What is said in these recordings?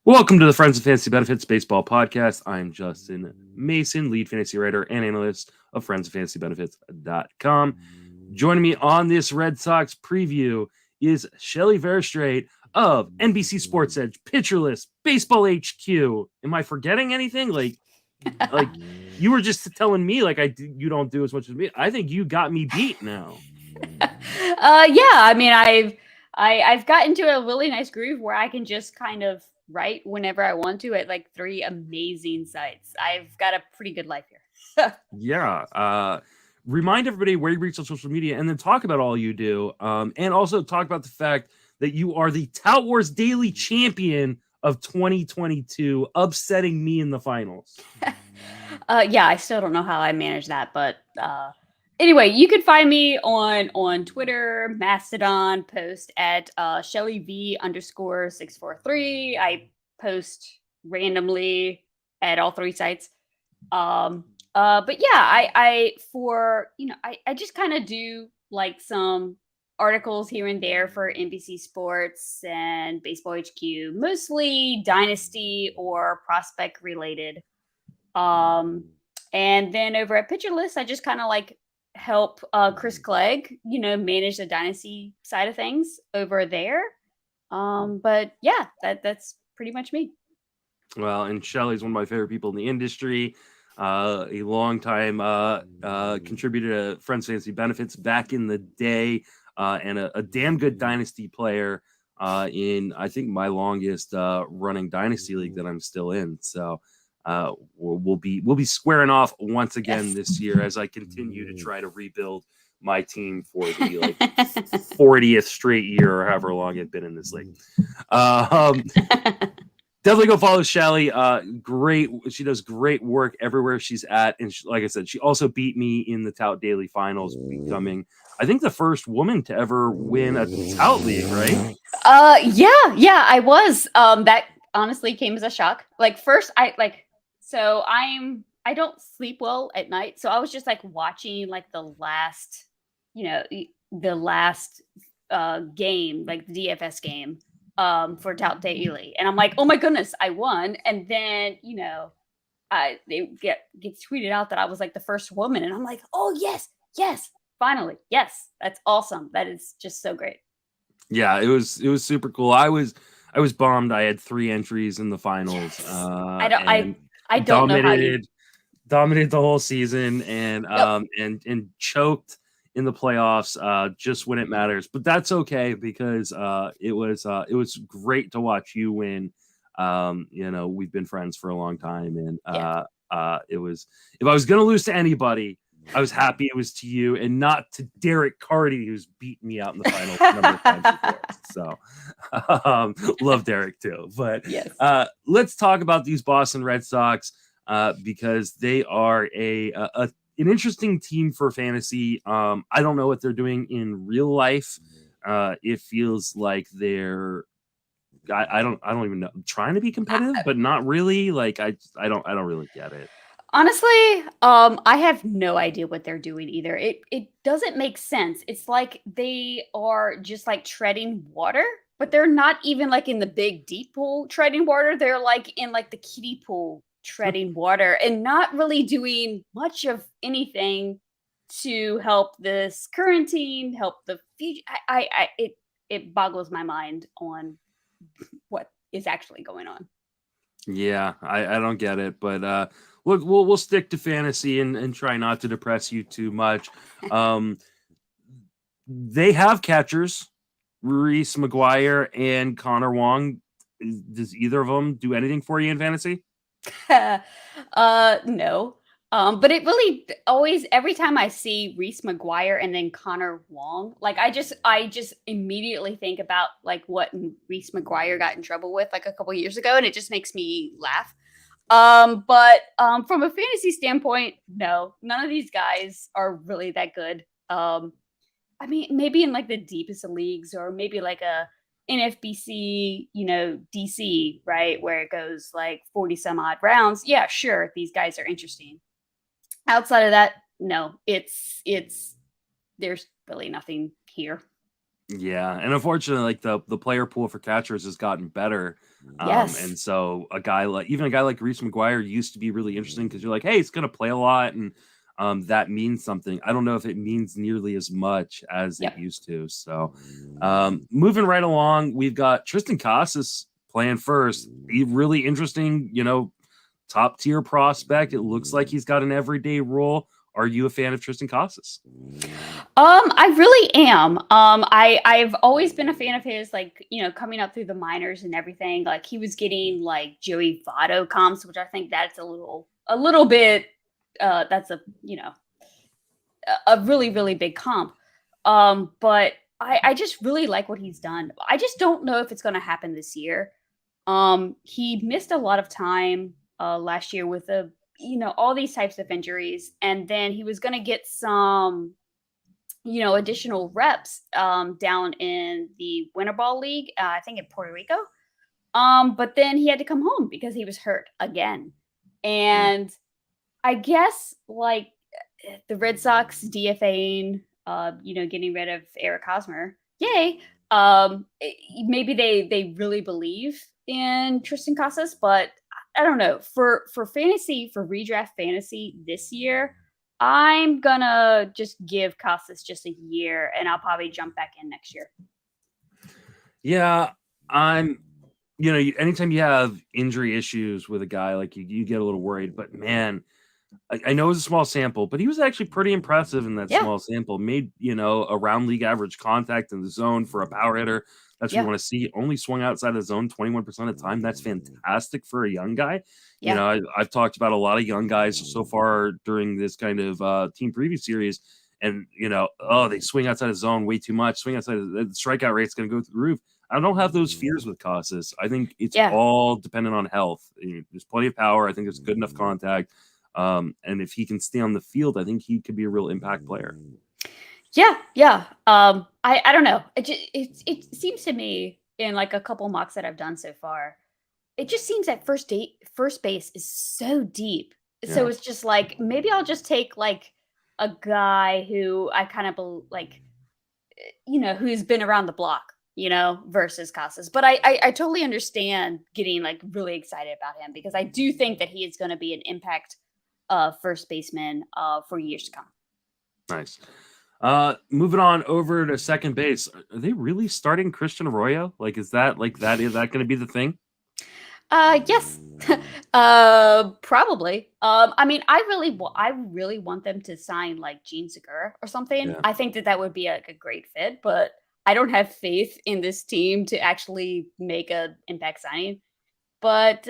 Welcome to the Friends of Fantasy Benefits Baseball Podcast. I'm Justin Mason, lead fantasy writer and analyst of friendsoffantasybenefits.com. Joining me on this Red Sox preview is Shelly Verougstrate of NBC SportsEdge, Pitcher List, Baseball HQ. Am I forgetting anything? Like you were just telling me you don't do as much as me. I think you got me beat now. I mean, I've gotten to a really nice groove where I can just kind of write whenever I want to at like 3 amazing sites. I've got a pretty good life here. Yeah. Remind everybody where you reach on social media and then talk about all you do. And also talk about the fact that you are the Tout Wars Daily Champion of 2022, upsetting me in the finals. I still don't know how I managed that, but anyway, you can find me on Twitter, Mastodon, post at ShellyV_643. I post randomly at all 3 sites. But yeah, I just kind of do like some articles here and there for NBC Sports and Baseball HQ, mostly dynasty or prospect related. And then over at Pitcher List, I just kind of like help Chris Clegg, manage the dynasty side of things over there. But yeah, that's pretty much me. Well, and Shelly's one of my favorite people in the industry. A long time contributor to Friends Fantasy Benefits back in the day, and a damn good dynasty player in, I think, my longest running dynasty league that I'm still in. So we'll be squaring off once again this year as I continue to try to rebuild my team for the 40th straight year or however long I've been in this league. Definitely go follow Shelly. Great. She does great work everywhere she's at. And like I said, she also beat me in the Tout Daily Finals, becoming, I think, the first woman to ever win a Tout League, right? Yeah, I was. That honestly came as a shock. Like first I don't sleep well at night. So I was just like watching like the last game, like the DFS game. For Tout Daily, and I'm like, oh my goodness, I won. And then it gets tweeted out that I was like the first woman, and I'm like, oh yes, finally, yes, that's awesome. That is just so great. Yeah, it was super cool. I was bummed. I had 3 entries in the finals. I don't know dominated the whole season and and choked in the playoffs just when it matters, but that's okay because it was great to watch you win. We've been friends for a long time, and it was, if I was gonna lose to anybody, I was happy it was to you and not to Derek Carty, who's beaten me out in the finals a number of times before. So love Derek too. But yes. Let's talk about these Boston Red Sox because they are an interesting team for fantasy. I don't know what they're doing in real life. It feels like they're, I don't even know, trying to be competitive, but not really. Like I don't really get it. Honestly, I have no idea what they're doing either. It doesn't make sense. It's like they are just like treading water, but they're not even like in the big deep pool treading water. They're like in like the kiddie pool treading water and not really doing much of anything to help this current team, help the future. It boggles my mind on what is actually going on. Yeah, I don't get it, but we'll stick to fantasy and try not to depress you too much. They have catchers, Reese McGuire and Connor Wong. Does either of them do anything for you in fantasy? No. But it really always, every time I see Reese McGuire and then Connor Wong, like I just immediately think about like what Reese McGuire got in trouble with like a couple years ago, and it just makes me laugh. But from a fantasy standpoint, no, none of these guys are really that good. I mean, maybe in like the deepest of leagues, or maybe like a NFBC, DC, right, where it goes like 40 some odd rounds. Yeah, sure, these guys are interesting. Outside of that, no, it's there's really nothing here. Yeah, and unfortunately, like the player pool for catchers has gotten better. Yes. And so a guy like Reese McGuire used to be really interesting because you're like, hey, he's gonna play a lot, and that means something. I don't know if it means nearly as much as it Yep. used to. So moving right along, we've got Triston Casas playing first. A really interesting, top tier prospect. It looks like he's got an everyday role. Are you a fan of Triston Casas? I really am. I've always been a fan of his, like, coming up through the minors and everything. Like, he was getting like Joey Votto comps, which I think that's a little bit, that's a really, really big comp. But I just really like what he's done. I just don't know if it's going to happen this year. He missed a lot of time last year with all these types of injuries, and then he was going to get some additional reps down in the Winter Ball League, I think in Puerto Rico. But then he had to come home because he was hurt again. And I guess like the Red Sox DFAing, getting rid of Eric Hosmer. Yay. Maybe they really believe in Triston Casas, but I don't know. For fantasy, for redraft fantasy this year, I'm gonna just give Casas just a year, and I'll probably jump back in next year. Yeah, anytime you have injury issues with a guy, like you get a little worried. But man, I know it was a small sample, but he was actually pretty impressive in that small sample. Made, around league average contact in the zone for a power hitter. That's what you want to see. Only swung outside the zone 21% of the time. That's fantastic for a young guy. Yeah. I've talked about a lot of young guys so far during this kind of team preview series. And, they swing outside the zone way too much. Swing outside, the strikeout rate's going to go through the roof. I don't have those fears with Casas. I think it's all dependent on health. There's plenty of power. I think there's good enough contact. And if he can stay on the field, I think he could be a real impact player. Yeah. I don't know. It seems to me in like a couple mocks that I've done so far, it just seems that first base is so deep. So it's just like, maybe I'll just take like a guy who I kind of like, who's been around the block, versus Casas. But I totally understand getting like really excited about him, because I do think that he is going to be an impact first baseman for years to come. Nice. Moving on over to second base. Are they really starting Christian Arroyo? Like, is that going to be the thing? Yes. Probably. I mean, I really want them to sign like Gene Segura or something. Yeah. I think that would be like a great fit, but I don't have faith in this team to actually make a impact signing. But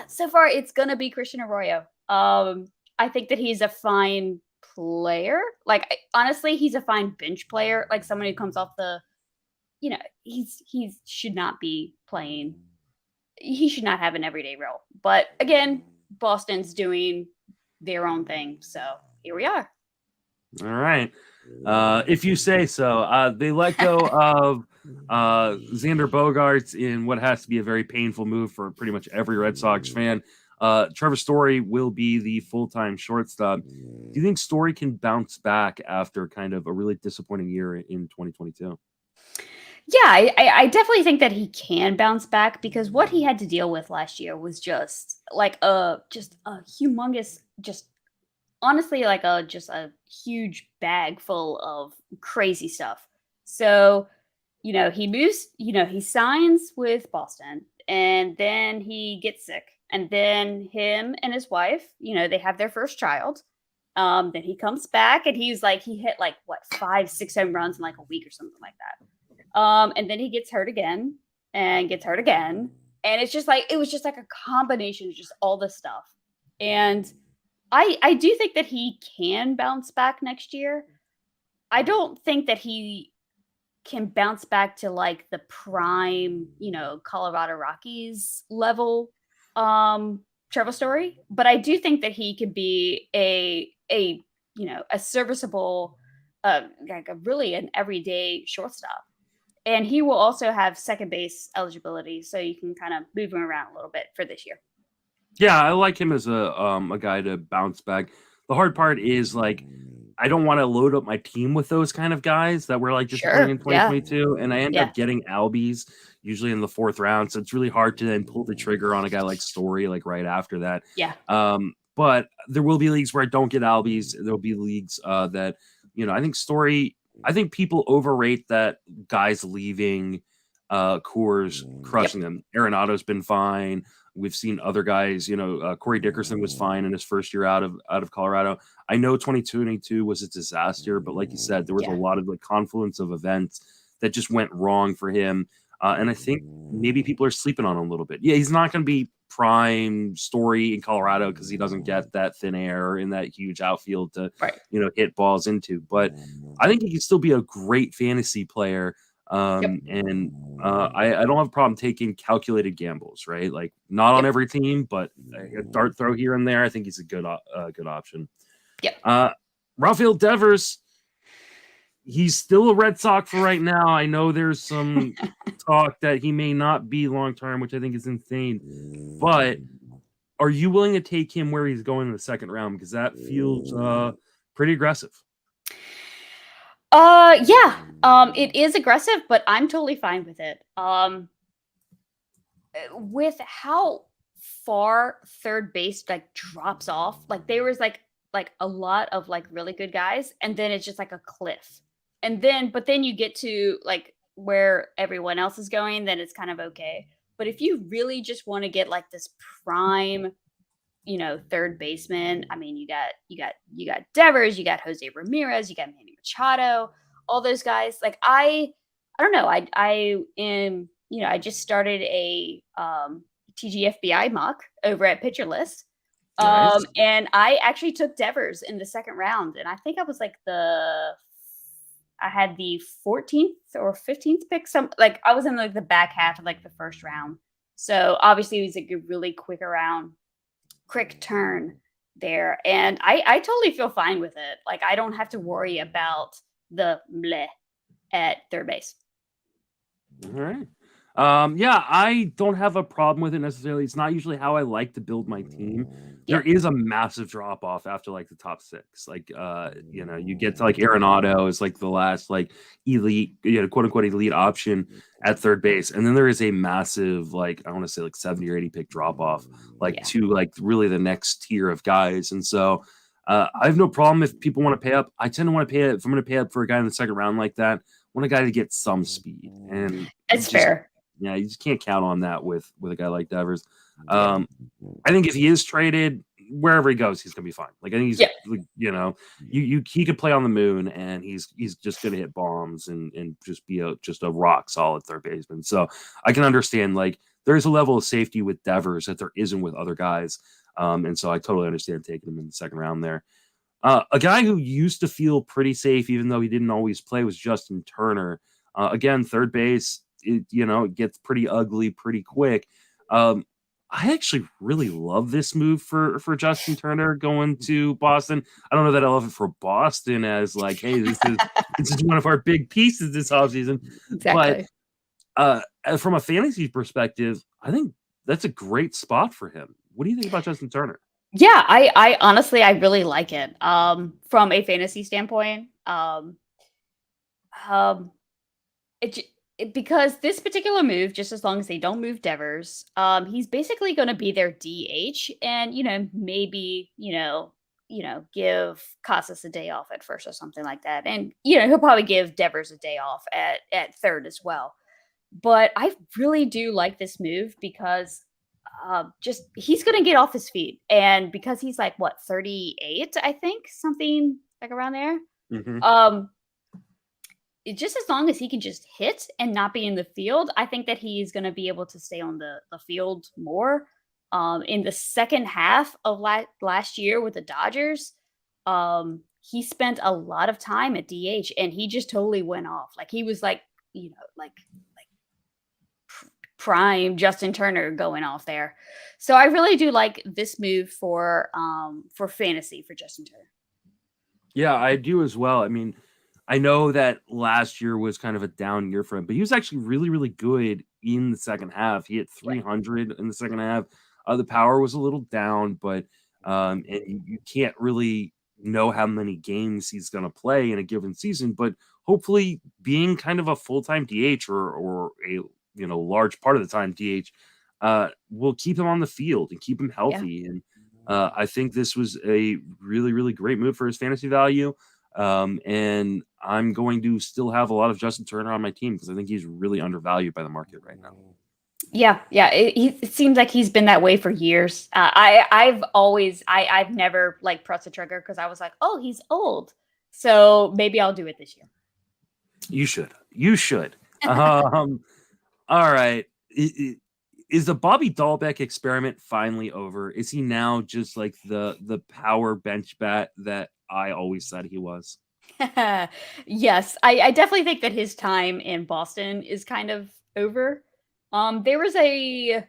so far it's gonna be Christian Arroyo. I think that he's a fine player. Like, honestly, he's a fine bench player. Like, someone who comes off the, he should not be playing. He should not have an everyday role. But again, Boston's doing their own thing, so here we are. All right. If you say so. They let go of Xander Bogaerts in what has to be a very painful move for pretty much every Red Sox fan. Trevor Story will be the full-time shortstop. Do you think Story can bounce back after kind of a really disappointing year in 2022? Yeah, I definitely think that he can bounce back, because what he had to deal with last year was just like a humongous, honestly, like a huge bag full of crazy stuff. So, he moves, he signs with Boston, and then he gets sick. And then him and his wife, they have their first child. Then he comes back, and he hit like 5-6 home runs in like a week or something like that. And then he gets hurt again and gets hurt again. And it was just like a combination of just all this stuff. And I do think that he can bounce back next year. I don't think that he can bounce back to like the prime, Colorado Rockies level Trevor Story, but I do think that he could be a serviceable, like an everyday shortstop. And he will also have second base eligibility, so you can kind of move him around a little bit for this year. Yeah, I like him as a guy to bounce back. The hard part is like I don't want to load up my team with those kind of guys that were like disappointing in 2022. And I end up getting Albies usually in the 4th round. So it's really hard to then pull the trigger on a guy like Story, like right after that. Yeah. But there will be leagues where I don't get Albies. There'll be leagues that, I think Story, I think people overrate that guys leaving Coors crushing them. Arenado's been fine. We've seen other guys, Corey Dickerson was fine in his first year out of Colorado. I know 2022 was a disaster, but like you said, there was a lot of like confluence of events that just went wrong for him. And I think maybe people are sleeping on him a little bit. Yeah, he's not going to be prime Story in Colorado because he doesn't get that thin air in that huge outfield to, hit balls into. But I think he can still be a great fantasy player. I don't have a problem taking calculated gambles, right? Like not on every team, but a dart throw here and there. I think he's a good option. Rafael Devers, he's still a Red Sox for right now. I know there's some talk that he may not be long term, which I think is insane. But are you willing to take him where he's going in the 2nd round? Because that feels pretty aggressive. It is aggressive, but I'm totally fine with it. With how far third base like drops off, like there was like a lot of like really good guys, and then it's just like a cliff. But then you get to like where everyone else is going, then it's kind of okay. But if you really just want to get like this prime, third baseman, I mean, you got Devers, you got Jose Ramirez, you got Manny Machado, all those guys. Like I don't know. I am, I just started a TGFBI mock over at Pitcher List. Nice. And I actually took Devers in the 2nd round, and I think I was like I had the 14th or 15th pick. I was in like the back half of like the 1st round. So obviously it was like a really quick turn there. And I totally feel fine with it. Like I don't have to worry about the bleh at third base. All right. I don't have a problem with it necessarily. It's not usually how I like to build my team. There is a massive drop off after like the top 6. Like, you get to like Arenado is like the last like elite, quote unquote elite option at third base. And then there is a massive, like, I want to say like 70 or 80 pick drop off, to like really the next tier of guys. And so I have no problem if people want to pay up. I tend to want to pay up. If I'm going to pay up for a guy in the 2nd round like that, I want a guy to get some speed. And it's fair. Yeah, you just can't count on that with a guy like Devers. I think if he is traded, wherever he goes, he's gonna be fine. Like I think he's, he could play on the moon, and he's just gonna hit bombs and just be a rock solid third baseman. So I can understand like there's a level of safety with Devers that there isn't with other guys, and so I totally understand taking him in the 2nd round there. A guy who used to feel pretty safe, even though he didn't always play, was Justin Turner. Again, third base. It gets pretty ugly pretty quick. I actually really love this move for Justin Turner going to Boston. I don't know that I love it for Boston as like, hey, this is one of our big pieces this offseason. Exactly. But from a fantasy perspective, I think that's a great spot for him. What do you think about Justin Turner? Yeah, I honestly I really like it. From a fantasy standpoint, because this particular move, just as long as they don't move Devers, he's basically going to be their DH, and maybe give Casas a day off at first or something like that, and he'll probably give Devers a day off at third as well. But I really do like this move because just he's going to get off his feet, and because he's like 38, I think, something like around there. Mm-hmm. Just as long as he can just hit and not be in the field, I think that he's going to be able to stay on the field more. In the 2nd half of last year with the Dodgers, he spent a lot of time at DH, and he just totally went off. Like he was like prime Justin Turner going off there. So I really do like this move for fantasy for Justin Turner. Yeah, I do as well. I mean, I know that last year was kind of a down year for him, but he was actually really, really good in the 2nd half. He hit 300 in the 2nd half. The power was a little down, but and you can't really know how many games he's going to play in a given season, but hopefully being kind of a full-time DH or a large part of the time DH will keep him on the field and keep him healthy. And I think this was a really, really great move for his fantasy value. And I'm going to still have a lot of Justin Turner on my team because I think he's really undervalued by the market right now. Yeah. It seems like he's been that way for years. I've never like pressed the trigger because I was like, oh, he's old, so maybe I'll do it this year. You should. All right. Is the Bobby Dalbec experiment finally over? Is he now just like the power bench bat that I always said he was? Yes, I definitely think that his time in Boston is kind of over. There was a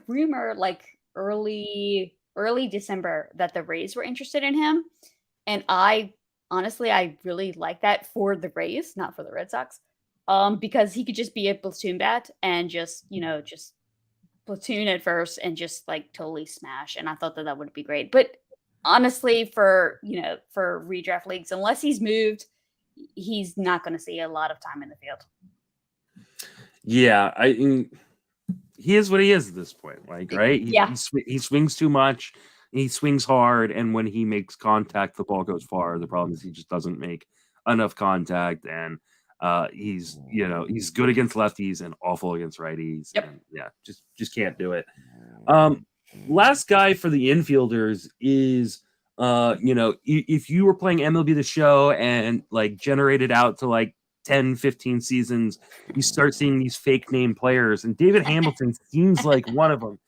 rumor like early December that the Rays were interested in him, and I really like that for the Rays, not for the Red Sox, because he could just be a platoon bat and just platoon at first and just like totally smash, and I thought that would be great. But honestly, for redraft leagues, unless he's moved, he's not going to see a lot of time in the field. Yeah, he is what he is at this point. Like, right? He swings too much. He swings hard, and when he makes contact, the ball goes far. The problem is he just doesn't make enough contact, and he's good against lefties and awful against righties. Yep. And yeah, just can't do it. Last guy for the infielders is if you were playing MLB The Show and like generated out to like 10, 15 seasons, you start seeing these fake name players, and David Hamilton seems like one of them.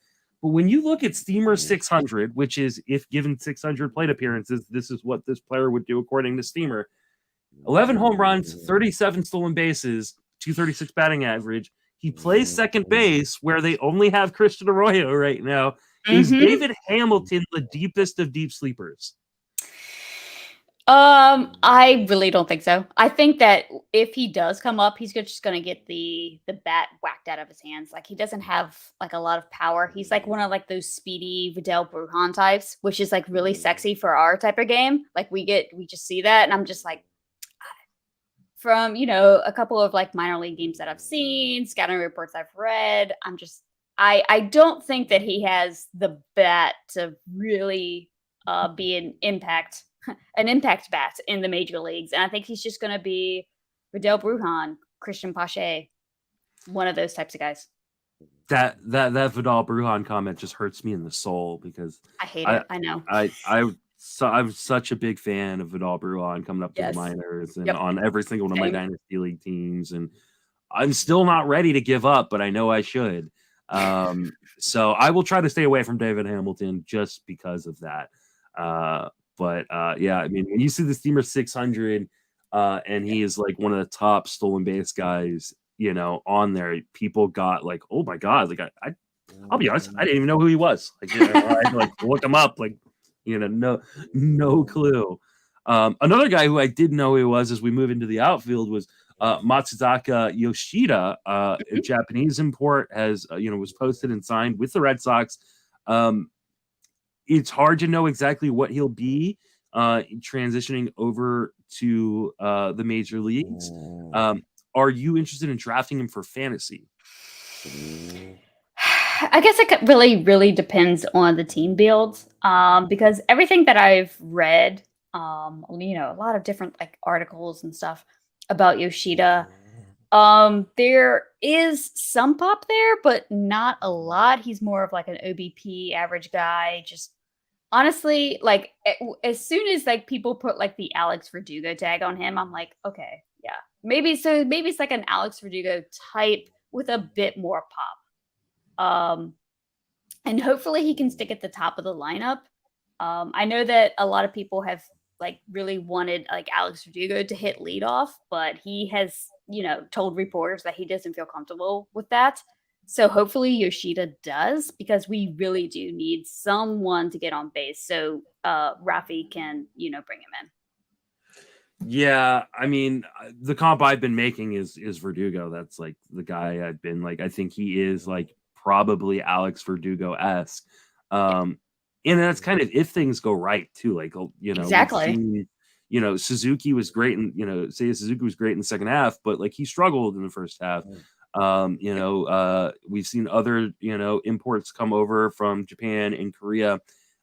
But when you look at Steamer 600, which is if given 600 plate appearances, this is what this player would do according to Steamer. 11 home runs, 37 stolen bases, 236 batting average. He plays second base where they only have Christian Arroyo right now. Is David Hamilton the deepest of deep sleepers? I really don't think so. I think that if he does come up, he's just going to get the bat whacked out of his hands. Like, he doesn't have like a lot of power. He's like one of like those speedy Vidal Brujan types, which is like really sexy for our type of game. Like we just see that, and I'm just like, from a couple of like minor league games that I've seen, scouting reports I've read, I don't think that he has the bat to really be an impact bat in the major leagues. And I think he's just going to be Vidal Brujan, Christian Pache, one of those types of guys. That Vidal Brujan comment just hurts me in the soul because I hate it. I know. I'm such a big fan of Vidal Brujan coming up to the minors and on every single one of my Dynasty League teams. And I'm still not ready to give up, but I know I should. So I will try to stay away from David Hamilton just because of that. But I mean, when you see the Steamer 600 and he is like one of the top stolen base guys, on there, people got like, oh my God, like I'll be honest, I didn't even know who he was. Like, I had to like look him up, like, no clue. Another guy who I didn't know who he was as we move into the outfield was Masataka Yoshida, a Japanese import, was posted and signed with the Red Sox. It's hard to know exactly what he'll be transitioning over to the major leagues. Are you interested in drafting him for fantasy? I guess it really, really depends on the team build, because everything that I've read, a lot of different like articles and stuff about Yoshida, there is some pop there, but not a lot. He's more of like an OBP average guy. Just honestly, like as soon as like people put like the Alex Verdugo tag on him, I'm like, okay, yeah, maybe it's like an Alex Verdugo type with a bit more pop. And hopefully he can stick at the top of the lineup. I know that a lot of people have like really wanted like Alex Verdugo to hit leadoff, but he has, told reporters that he doesn't feel comfortable with that. So hopefully Yoshida does, because we really do need someone to get on base. So Rafi can, bring him in. Yeah, I mean, the comp I've been making is Verdugo. That's like the guy I've been like, I think he is like probably Alex Verdugo-esque. And that's kind of if things go right too. Like, you know, Exactly. we've seen, you know, Suzuki was great, and you know, say Suzuki was great in the second half, but like he struggled in the first half. You know, we've seen other, you know, imports come over from Japan and Korea,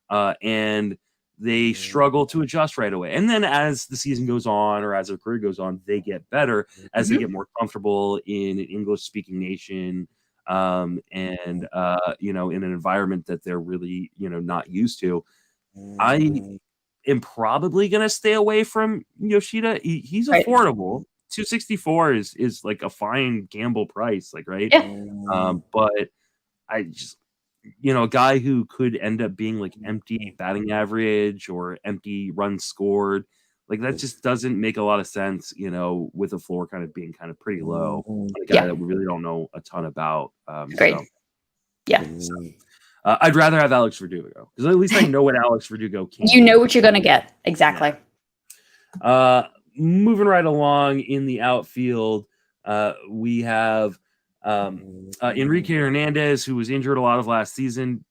and they struggle to adjust right away. And then as the season goes on, or as their career goes on, they get better as they get more comfortable in an English-speaking nation, and you know, in an environment that they're really, you know, not used to. I am probably gonna stay away from Yoshida. He's Right. affordable. 264 is like a fine gamble price, like, right? Yeah. But I just, you know, a guy who could end up being like empty batting average or empty runs scored, like that just doesn't make a lot of sense, you know, with the floor kind of being kind of pretty low on a guy that we really don't know a ton about. Great. So, Yeah. I'd rather have Alex Verdugo because at least I know what Alex Verdugo can. You know what you're going to get. Exactly. Moving right along in the outfield, we have Enrique Hernandez, who was injured a lot of last season.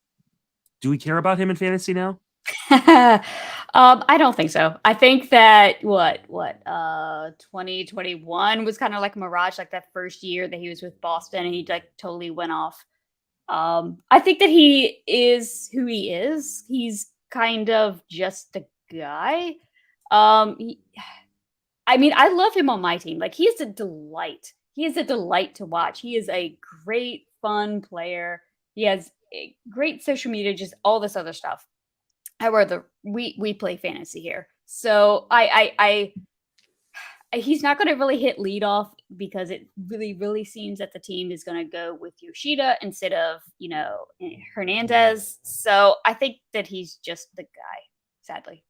Do we care about him in fantasy now? I don't think so. I think that 2021 was kind of like a mirage, like that first year that he was with Boston and he like totally went off. I think that he is who he is. He's kind of just a guy. I mean, I love him on my team. Like, he is a delight. He is a delight to watch. He is a great, fun player. He has a great social media, just all this other stuff. However, we play fantasy here, so he's not going to really hit leadoff because it really seems that the team is going to go with Yoshida instead of, you know, Hernandez. So I think that he's just the guy, sadly.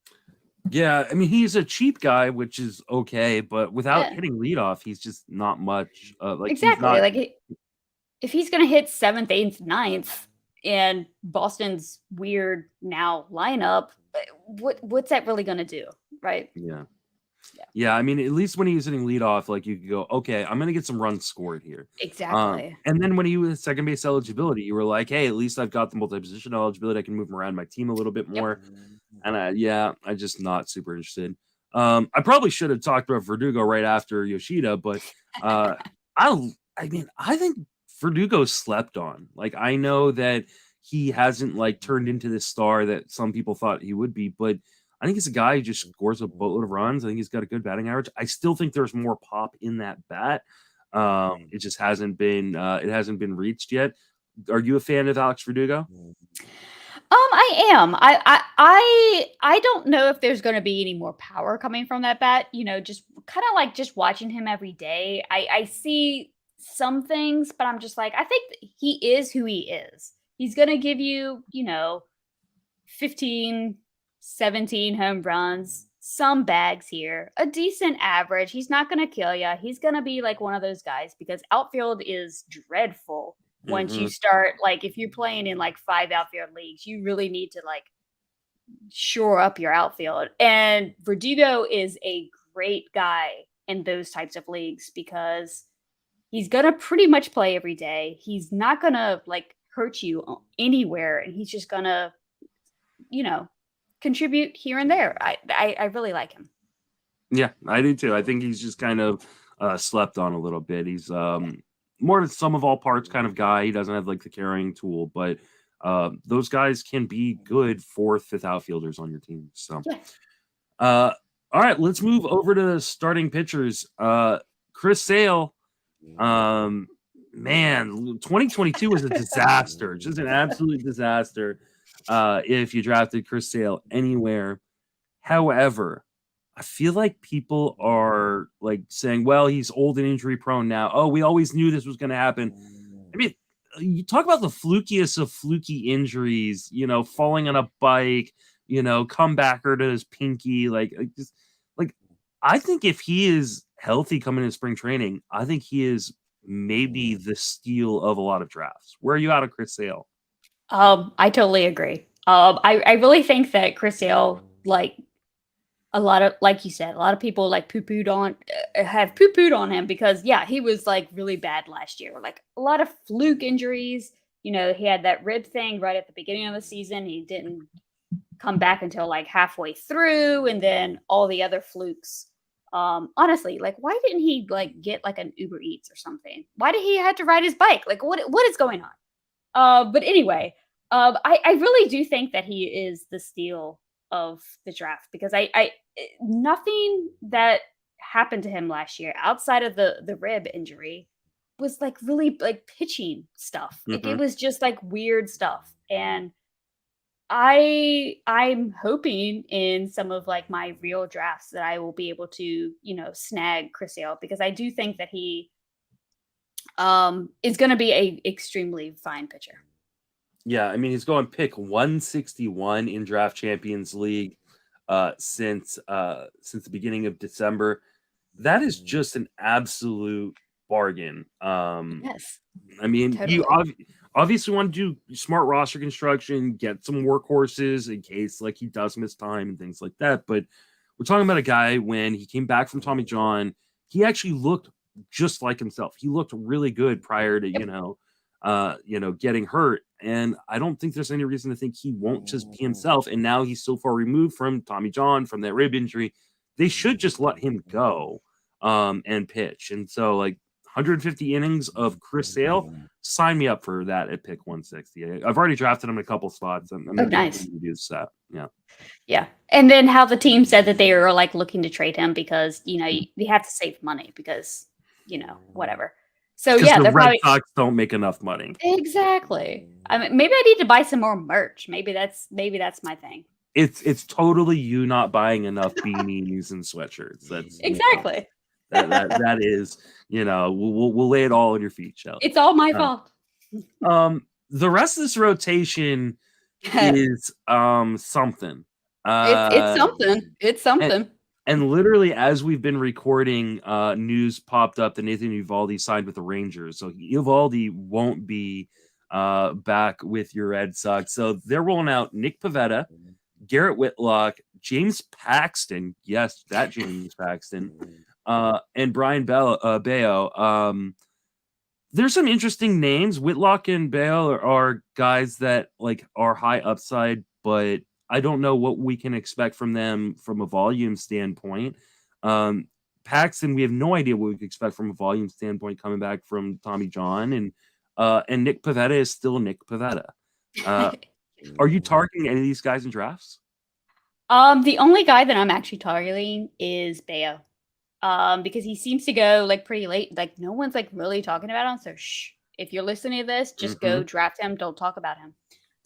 Yeah, I mean, he's a cheap guy, which is okay, but without hitting leadoff, he's just not much. Like, exactly. He's not... Like, if he's going to hit 7th, 8th, 9th, and Boston's weird now lineup, what's that really going to do, right? Yeah. I mean, at least when he was hitting leadoff, like you could go, okay, I'm going to get some runs scored here. Exactly. And then when he was second base eligibility, you were like, hey, at least I've got the multi-position eligibility. I can move him around my team a little bit more. And I'm just not super interested. I probably should have talked about Verdugo right after Yoshida, but I think Verdugo slept on. Like, I know that he hasn't like turned into this star that some people thought he would be, but I think he's a guy who just scores a boatload of runs. I think he's got a good batting average. I still think there's more pop in that bat. It just hasn't been reached yet. Are you a fan of Alex Verdugo? I am. I don't know if there's going to be any more power coming from that bat. You know, just kind of like just watching him every day. I see some things, but I'm just like, I think he is who he is. He's going to give you, you know, 15, 17 home runs, some bags here, a decent average. He's not going to kill you. He's going to be like one of those guys because outfield is dreadful. Once you start, like, if you're playing in like 5 outfield leagues, you really need to like shore up your outfield. And Verdugo is a great guy in those types of leagues because he's going to pretty much play every day. He's not going to like hurt you anywhere. And he's just going to, you know, contribute here and there. I really like him. Yeah, I do too. I think he's just kind of slept on a little bit. He's more of a sum of all parts kind of guy. He doesn't have like the carrying tool, but those guys can be good 4th, 5th outfielders on your team. So, all right, let's move over to starting pitchers. Chris Sale, man, 2022 was a disaster, just an absolute disaster. If you drafted Chris Sale anywhere, however, I feel like people are like saying, well, he's old and injury prone now. Oh, we always knew this was going to happen. I mean, you talk about the flukiest of fluky injuries, you know, falling on a bike, you know, comebacker to his pinky. I think if he is healthy coming in spring training, I think he is maybe the steal of a lot of drafts. Where are you out of Chris Sale? I totally agree. I really think that Chris Sale, like, a lot of, like you said, a lot of people like have poo-pooed on him because he was like really bad last year. Like a lot of fluke injuries. You know, he had that rib thing right at the beginning of the season. He didn't come back until like halfway through, and then all the other flukes. Honestly, like, why didn't he like get like an Uber Eats or something? Why did he have to ride his bike? Like, what is going on? But anyway, I really do think that he is the steal of the draft, because I nothing that happened to him last year outside of the rib injury was like really like pitching stuff. Like, it was just like weird stuff. And I'm hoping in some of like my real drafts that I will be able to, snag Chris Sale, because I do think that he is going to be a extremely fine pitcher. Yeah, I mean, he's going pick 161 in Draft Champions League since the beginning of December. That is just an absolute bargain. Yes. I mean, Totally. you obviously want to do smart roster construction, get some workhorses in case like he does miss time and things like that. But we're talking about a guy, when he came back from Tommy John, he actually looked just like himself. He looked really good prior to, getting hurt. And I don't think there's any reason to think he won't just be himself. And now he's so far removed from Tommy John, from that rib injury. They should just let him go and pitch. And so, like, 150 innings of Chris Sale, sign me up for that at pick 160. I've already drafted him in a couple spots. I'm nice. To do that. Yeah. And then how the team said that they were like looking to trade him because, you have to save money because, whatever. So yeah, the Red Sox don't make enough money. Exactly. I mean, maybe I need to buy some more merch. Maybe that's my thing. It's totally you not buying enough beanies and sweatshirts. That's exactly. That is, we'll lay it all on your feet, Shelly. It's all my fault. The rest of this rotation is something. It's something. It's something. And literally, as we've been recording, news popped up that Nathan Eovaldi signed with the Rangers. So Eovaldi won't be back with your Red Sox. So they're rolling out Nick Pivetta, Garrett Whitlock, James Paxton. Yes, that James Paxton. And Brayan Bello. There's some interesting names. Whitlock and Bello are guys that like are high upside, but I don't know what we can expect from them from a volume standpoint. Paxton, we have no idea what we can expect from a volume standpoint coming back from Tommy John, and Nick Pivetta is still Nick Pivetta. Are you targeting any of these guys in drafts? The only guy that I'm actually targeting is Bello. Because he seems to go like pretty late. Like, no one's like really talking about him. So shh, if you're listening to this, just go draft him. Don't talk about him.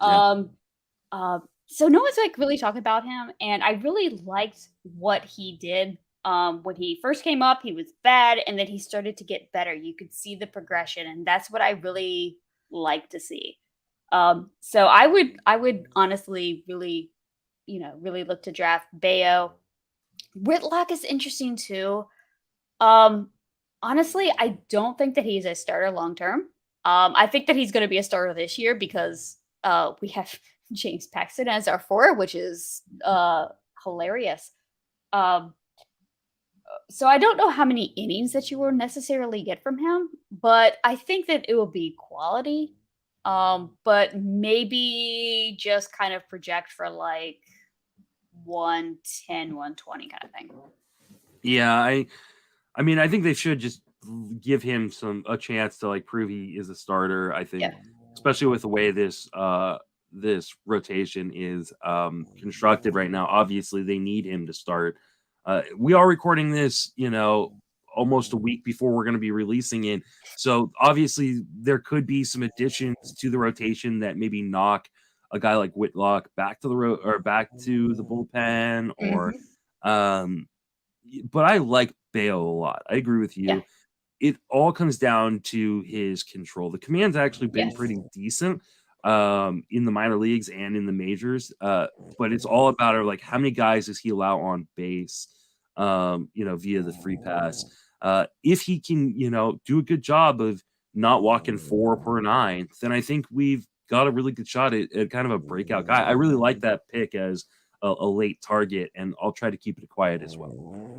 Yeah. So no one's like really talking about him. And I really liked what he did. When he first came up, he was bad, and then he started to get better. You could see the progression, and that's what I really like to see. So I would honestly really, really look to draft Bello. Whitlock is interesting too. Honestly, I don't think that he's a starter long term. I think that he's going to be a starter this year because we have James Paxton as our four, which is hilarious. So I don't know how many innings that you will necessarily get from him, but I think that it will be quality. But maybe just kind of project for like 110, 120 kind of thing. Yeah, I mean, I think they should just give him a chance to like prove he is a starter. I think, especially with the way this rotation is constructed right now. Obviously, they need him to start. We are recording this, almost a week before we're going to be releasing it. So obviously, there could be some additions to the rotation that maybe knock a guy like Whitlock back to the back to the bullpen, or but I like Bello a lot. I agree with you. Yeah. It all comes down to his control. The command's actually been pretty decent in the minor leagues and in the majors, but it's all about like how many guys does he allow on base, via the free pass. If he can, do a good job of not walking 4 per 9, then I think we've got a really good shot at kind of a breakout guy. I really like that pick as a late target, and I'll try to keep it quiet as well.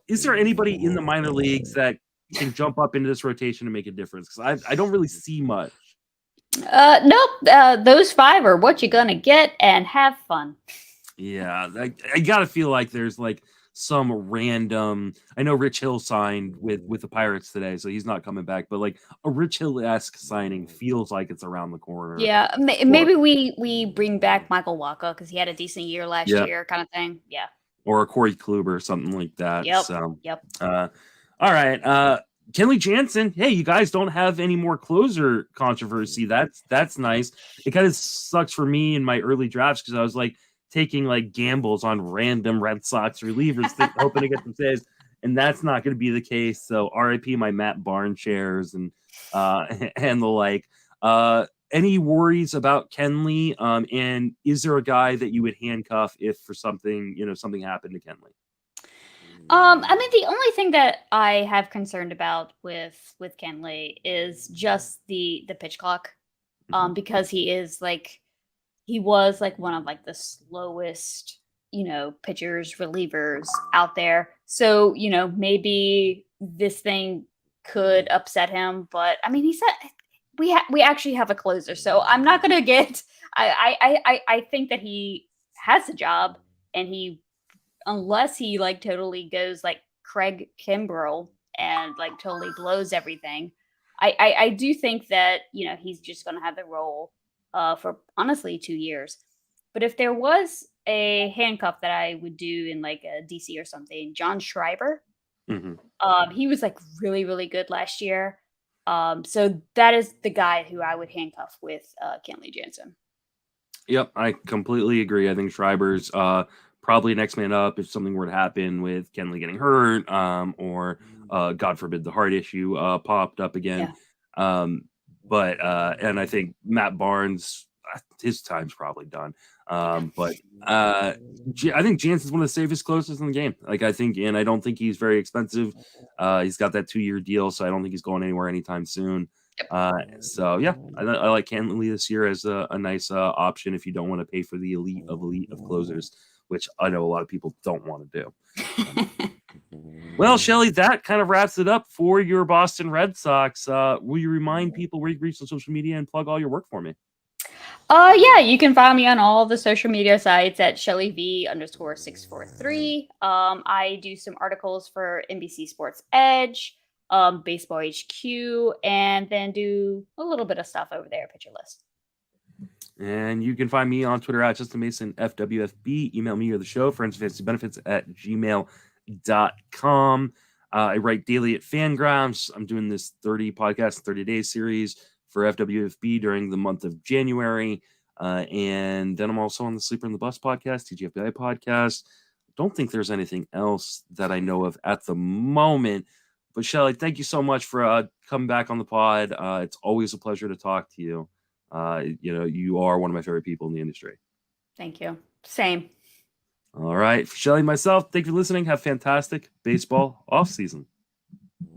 Is there anybody in the minor leagues that can jump up into this rotation and make a difference? Because I don't really see much. Nope. Those 5 are what you're gonna get, and have fun. Yeah, I gotta feel like there's like some random. I know Rich Hill signed with the Pirates today, so he's not coming back. But like a Rich Hill-esque signing feels like it's around the corner. Yeah, Or maybe we bring back Michael Wacha because he had a decent year last yeah, year, kind of thing. Yeah. or a Corey Kluber, something like that. Yep. So, Yep. all right, Kenley Jansen. Hey, you guys don't have any more closer controversy. That's nice. It kind of sucks for me in my early drafts because I was like taking like gambles on random Red Sox relievers, hoping to get some saves, and that's not going to be the case. So, RIP my Matt Barnes shares and and the like. Any worries about Kenley? And is there a guy that you would handcuff if for something something happened to Kenley? I mean, the only thing that I have concerned about with Kenley is just the pitch clock. Because he was like one of like the slowest, pitchers, relievers out there. So, maybe this thing could upset him. But I mean, he said we actually have a closer, so I'm not gonna get. I think that he has a job, and unless he like totally goes like Craig Kimbrell and like totally blows everything. I do think that he's just gonna have the role for honestly 2 years. But if there was a handcuff that I would do in like a DC or something, John Schreiber, he was like really, really good last year. So that is the guy who I would handcuff with Kenley Jansen. Yep, I completely agree. I think Schreiber's probably next man up if something were to happen with Kenley getting hurt, or God forbid the heart issue popped up again. Yeah. And I think Matt Barnes, his time's probably done. But I think Jansen's one of the safest closest in the game. Like I don't think he's very expensive. He's got that 2-year deal, so I don't think he's going anywhere anytime soon. So yeah, I like Kenley this year as a nice option if you don't want to pay for the elite of closers, which I know a lot of people don't want to do. Well, Shelly, that kind of wraps it up for your Boston Red Sox. Will you remind people where you can reach on social media and plug all your work for me? Yeah, you can find me on all the social media sites at ShellyV_643. I do some articles for NBC SportsEdge, Baseball HQ, and then do a little bit of stuff over there at Pitcher List. And you can find me on Twitter at Justin Mason FWFB. Email me or the show, friendsoffantasybenefits@gmail.com. I write daily at Fangraphs. I'm doing this 30 podcast, 30 day series for FWFB during the month of January. And then I'm also on the Sleeper in the Bus podcast, TGFBI podcast. Don't think there's anything else that I know of at the moment. But Shelly, thank you so much for coming back on the pod. It's always a pleasure to talk to you. You are one of my favorite people in the industry. Thank you. Same. All right. For Shelly and myself, thank you for listening. Have fantastic baseball off season.